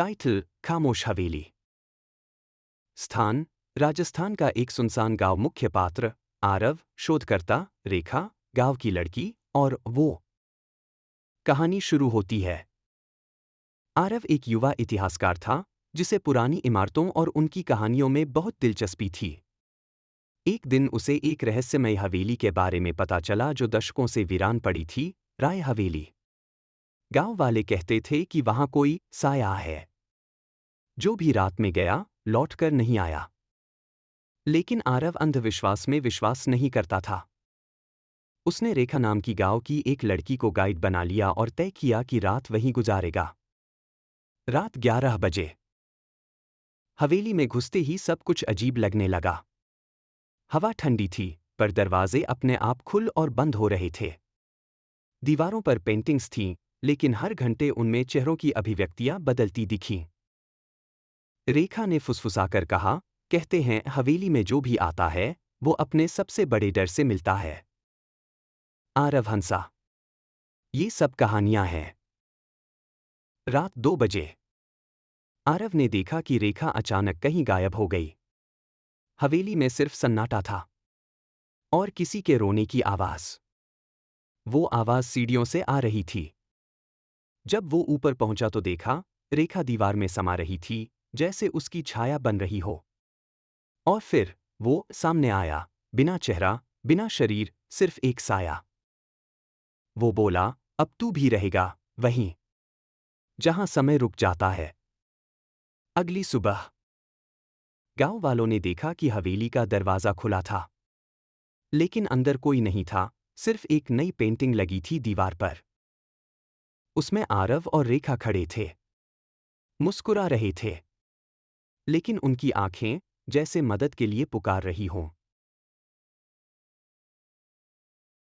Title: खामोश हवेली। स्थान: राजस्थान का एक सुनसान गांव। मुख्य पात्र: आरव, शोधकर्ता, रेखा, गांव की लड़की, और वो। कहानी शुरू होती है। आरव एक युवा इतिहासकार था जिसे पुरानी इमारतों और उनकी कहानियों में बहुत दिलचस्पी थी। एक दिन उसे एक रहस्यमय हवेली के बारे में पता चला जो दशकों से वीरान पड़ी थी, राय हवेली। गांव वाले कहते थे कि वहां कोई साया है जो भी रात में गया, लौटकर नहीं आया। लेकिन आरव अंधविश्वास में विश्वास नहीं करता था। उसने रेखा नाम की गांव की एक लड़की को गाइड बना लिया और तय किया कि रात वहीं गुजारेगा। रात 11 बजे। हवेली में घुसते ही सब कुछ अजीब लगने लगा। हवा ठंडी थी, पर दरवाजे अपने आप खुल और बंद हो रहे थे। दीवारों पर पेंटिंग्स थीं, लेकिन हर घंटे उनमें चेहरों की अभिव्यक्तियां बदलती दिखीं। रेखा ने फुसफुसाकर कहा, कहते हैं हवेली में जो भी आता है वो अपने सबसे बड़े डर से मिलता है। आरव हंसा। ये सब कहानियां हैं। रात 2 बजे। आरव ने देखा कि रेखा अचानक कहीं गायब हो गई। हवेली में सिर्फ सन्नाटा था और किसी के रोने की आवाज। वो आवाज सीढ़ियों से आ रही थी। जब वो ऊपर पहुंचा तो देखा, रेखा दीवार में समा रही थी, जैसे उसकी छाया बन रही हो। और फिर वो सामने आया, बिना चेहरा, बिना शरीर, सिर्फ एक साया। वो बोला, अब तू भी रहेगा वहीं जहां समय रुक जाता है। अगली सुबह। गांव वालों ने देखा कि हवेली का दरवाजा खुला था, लेकिन अंदर कोई नहीं था। सिर्फ एक नई पेंटिंग लगी थी दीवार पर। उसमें आरव और रेखा खड़े थे, मुस्कुरा रहे थे, लेकिन उनकी आंखें जैसे मदद के लिए पुकार रही हों।